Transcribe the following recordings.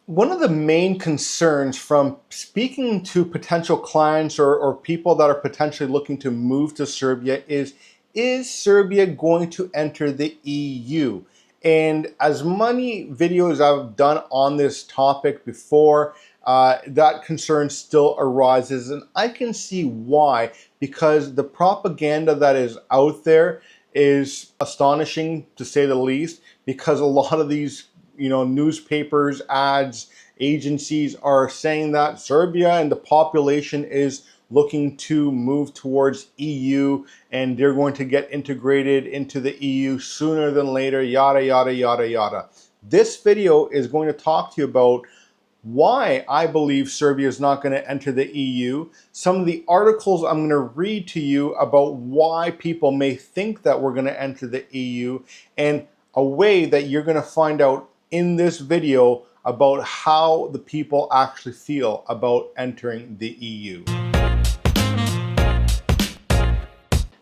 One of the main concerns from speaking to potential clients or people that are potentially looking to move to Serbia is Serbia going to enter the EU? And as many videos I've done on this topic before, that concern still arises. And I can see why, because the propaganda that is out there is astonishing, to say the least, because a lot of these newspapers, ads, agencies are saying that Serbia and the population is looking to move towards EU and they're going to get integrated into the EU sooner than later, yada, yada, yada, yada. This video is going to talk to you about why I believe Serbia is not going to enter the EU, some of the articles I'm going to read to you about why people may think that we're going to enter the EU, and a way that you're going to find out in this video about how the people actually feel about entering the EU.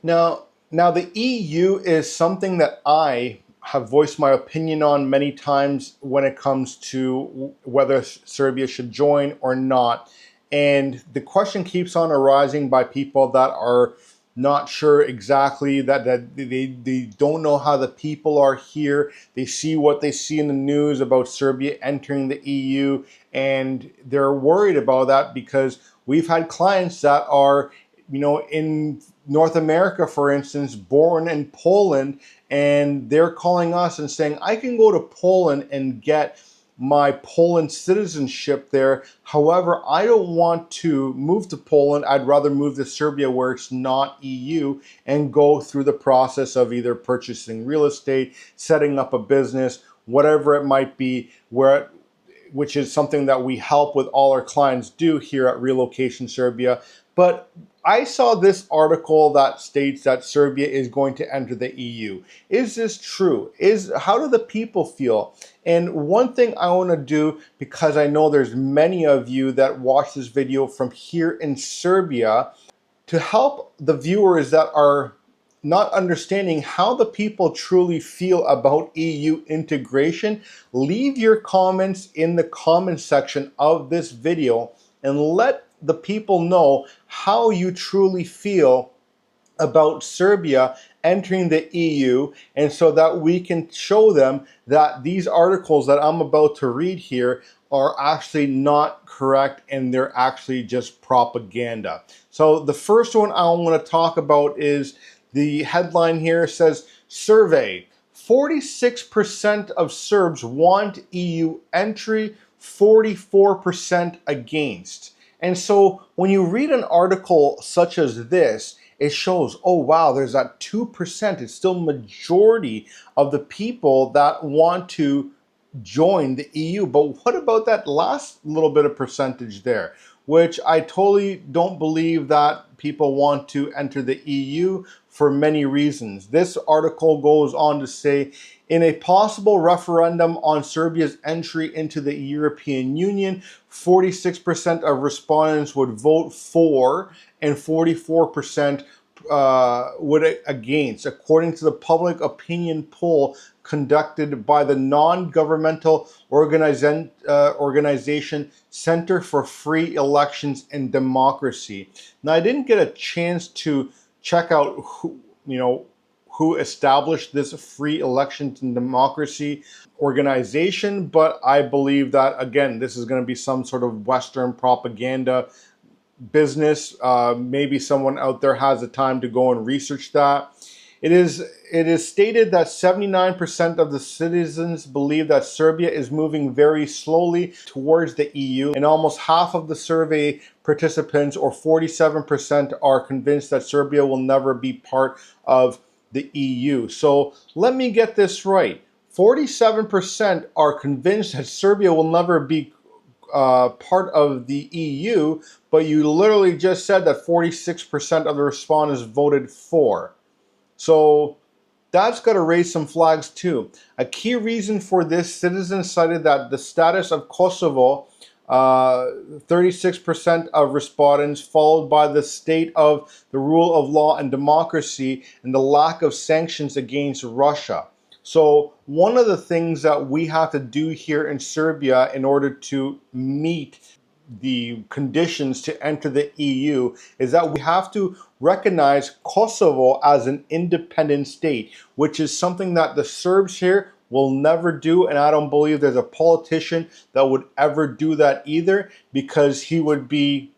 Now the EU is something that I have voiced my opinion on many times when it comes to whether Serbia should join or not. And the question keeps on arising by people that are not sure exactly, that they don't know how the people are here. They see what they see in the news about Serbia entering the EU, and they're worried about that because we've had clients that are, in North America, for instance, born in Poland, and they're calling us and saying, I can go to Poland and get my Poland citizenship there. However, I don't want to move to Poland. I'd rather move to Serbia where it's not EU and go through the process of either purchasing real estate, setting up a business, whatever it might be, which is something that we help with all our clients do here at Relocation Serbia. But I saw this article that states that Serbia is going to enter the EU. Is this true? How do the people feel? And one thing I want to do, because I know there's many of you that watch this video from here in Serbia, to help the viewers that are not understanding how the people truly feel about EU integration, leave your comments in the comment section of this video and let the people know how you truly feel about Serbia entering the EU, and so that we can show them that these articles that I'm about to read here are actually not correct and they're actually just propaganda. So the first one I want to talk about is the headline here. Says, survey, 46% of Serbs want EU entry, 44% against. And so when you read an article such as this, it shows, oh wow, there's that 2%. It's still majority of the people that want to join the EU. But what about that last little bit of percentage there? Which I totally don't believe that people want to enter the EU for many reasons. This article goes on to say, in a possible referendum on Serbia's entry into the European Union, 46% of respondents would vote for and 44% would against, according to the public opinion poll conducted by the non-governmental organization Center for Free Elections and Democracy. Now, I didn't get a chance to check out who established this Free Elections and Democracy organization, but I believe that, again, this is going to be some sort of Western propaganda business. Maybe someone out there has the time to go and research that. It is stated that 79% of the citizens believe that Serbia is moving very slowly towards the EU, and almost half of the survey participants, or 47%, are convinced that Serbia will never be part of the EU. So let me get this right. 47% are convinced that Serbia will never be part of the EU, but you literally just said that 46% of the respondents voted for. So that's got to raise some flags too. A key reason for this, citizens cited that the status of Kosovo, 36% of respondents, followed by the state of the rule of law and democracy, and the lack of sanctions against Russia. So one of the things that we have to do here in Serbia in order to meet the conditions to enter the EU is that we have to recognize Kosovo as an independent state, which is something that the Serbs here will never do, and I don't believe there's a politician that would ever do that either, because he would be,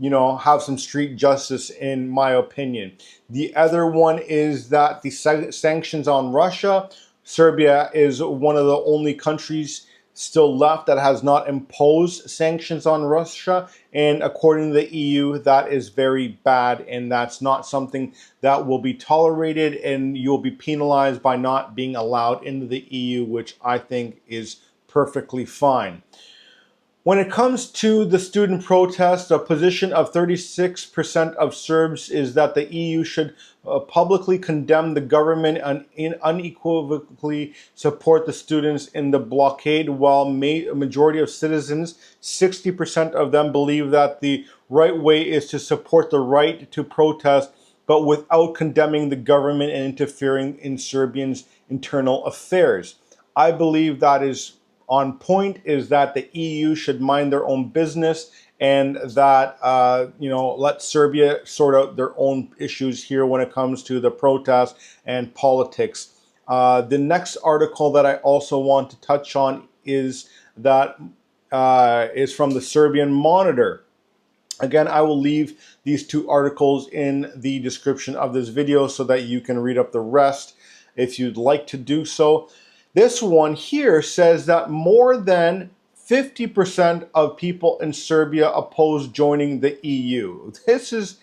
have some street justice, in my opinion. The other one is that the sanctions on Russia. Serbia is one of the only countries still left that has not imposed sanctions on Russia. And according to the EU, that is very bad, and that's not something that will be tolerated, and you'll be penalized by not being allowed into the EU, which I think is perfectly fine. When it comes to the student protest, a position of 36% of Serbs is that the EU should publicly condemn the government and unequivocally support the students in the blockade, while a majority of citizens, 60% of them, believe that the right way is to support the right to protest, but without condemning the government and interfering in Serbians' internal affairs. I believe that is on point, is that the EU should mind their own business, and that, let Serbia sort out their own issues here when it comes to the protests and politics. The next article that I also want to touch on is from the Serbian Monitor. Again, I will leave these two articles in the description of this video so that you can read up the rest if you'd like to do so. This one here says that more than 50% of people in Serbia oppose joining the EU. This is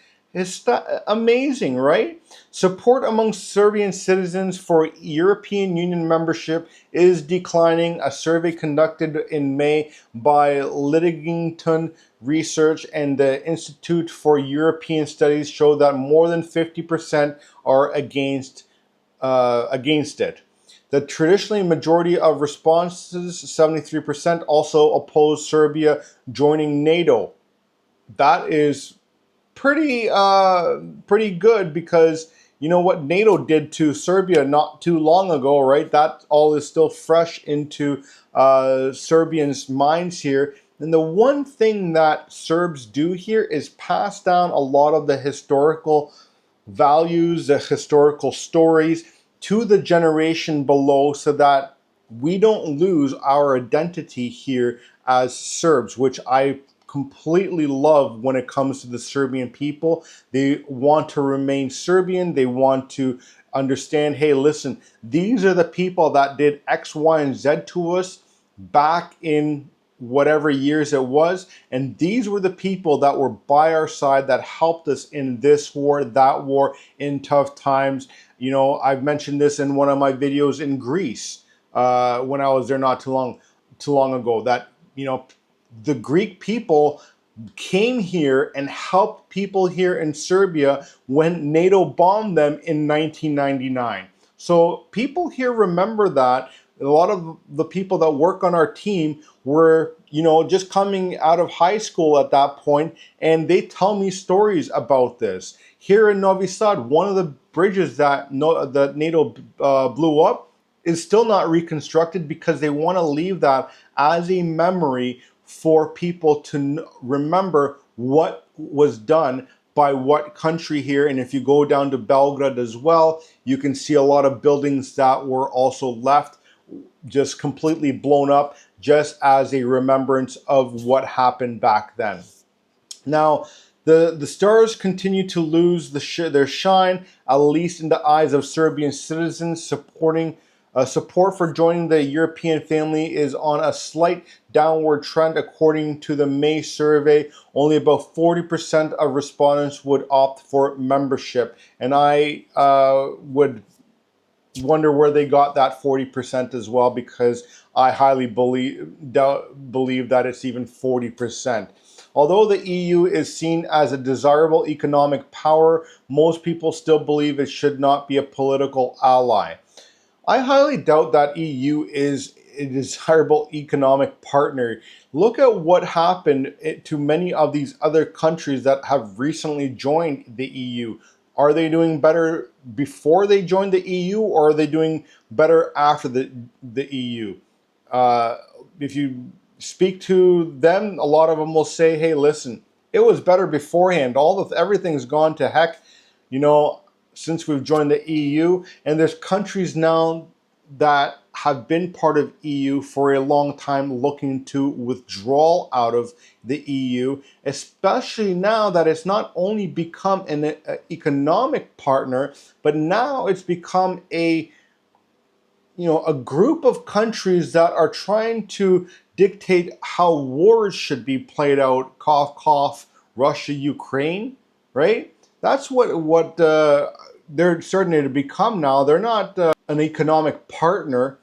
amazing, right? Support among Serbian citizens for European Union membership is declining. A survey conducted in May by Litigington Research and the Institute for European Studies showed that more than 50% are against it. The traditionally majority of responses, 73%, also oppose Serbia joining NATO. That is pretty good, because you know what NATO did to Serbia not too long ago, right? That all is still fresh into Serbians' minds here. And the one thing that Serbs do here is pass down a lot of the historical values, the historical stories to the generation below, so that we don't lose our identity here as Serbs, which I completely love when it comes to the Serbian people. They want to remain Serbian. They want to understand, hey, listen, these are the people that did X, Y, and Z to us back in whatever years it was, and these were the people that were by our side, that helped us in this war, that war, in tough times. I've mentioned this in one of my videos in Greece when I was there not too long ago, that the Greek people came here and helped people here in Serbia when NATO bombed them in 1999. So people here remember that. A lot of the people that work on our team were, just coming out of high school at that point, and they tell me stories about this. Here in Novi Sad, one of the bridges that NATO blew up is still not reconstructed, because they want to leave that as a memory for people to remember what was done by what country here. And if you go down to Belgrade as well, you can see a lot of buildings that were also left just completely blown up, just as a remembrance of what happened back then. Now, the stars continue to lose their shine, at least in the eyes of Serbian citizens. Support for joining the European family is on a slight downward trend. According to the May survey, only about 40% of respondents would opt for membership. And I would wonder where they got that 40% as well, because I highly believe that it's even 40%. Although the EU is seen as a desirable economic power, most people still believe it should not be a political ally. I highly doubt that EU is a desirable economic partner. Look at what happened to many of these other countries that have recently joined the EU. Are they doing better before they joined the EU, or are they doing better after the EU? If you speak to them, a lot of them will say, hey, listen, it was better beforehand. Everything's gone to heck, you know, since we've joined the EU. And there's countries now that have been part of EU for a long time looking to withdraw out of the EU, especially now that it's not only become an economic partner, but now it's become a group of countries that are trying to dictate how wars should be played out. Cough, cough, Russia, Ukraine, right? That's what they're starting to become now. They're not an economic partner.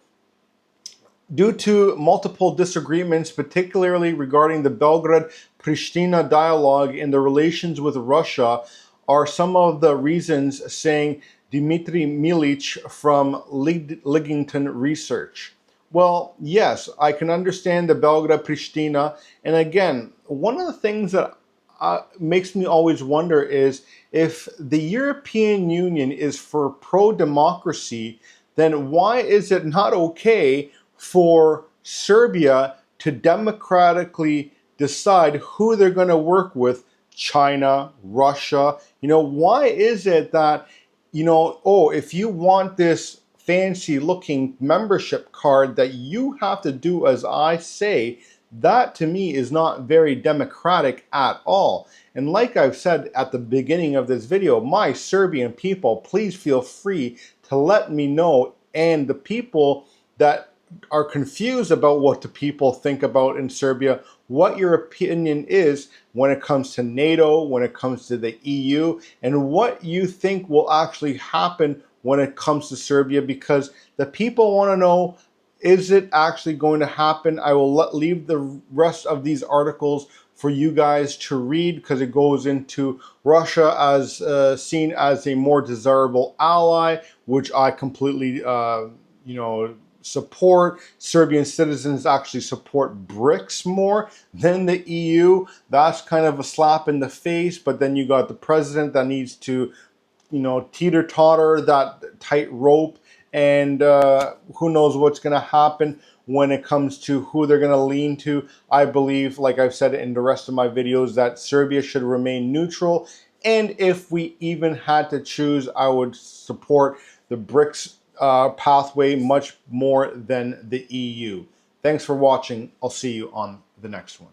Due to multiple disagreements, particularly regarding the Belgrade-Pristina dialogue and the relations with Russia, are some of the reasons, saying Dmitry Milic from Liggington Research. Well, yes, I can understand the Belgrade-Pristina. And again, one of the things that makes me always wonder is, if the European Union is for pro-democracy, then why is it not okay for Serbia to democratically decide who they're going to work with? China, Russia. Why is it that, if you want this fancy looking membership card, that you have to do as I say? That to me is not very democratic at all. And like I've said at the beginning of this video, my Serbian people, please feel free to let me know, and the people that are confused about what the people think about in Serbia, what your opinion is when it comes to NATO, when it comes to the EU, and what you think will actually happen when it comes to Serbia, because the people want to know, is it actually going to happen? I will leave the rest of these articles for you guys to read, because it goes into Russia as seen as a more desirable ally, which I completely, support. Serbian citizens actually support BRICS more than the EU. That's kind of a slap in the face. But then you got the president that needs to, teeter-totter that tight rope. And who knows what's going to happen when it comes to who they're going to lean to. I believe, like I've said in the rest of my videos, that Serbia should remain neutral. And if we even had to choose, I would support the BRICS pathway much more than the EU. Thanks for watching. I'll see you on the next one.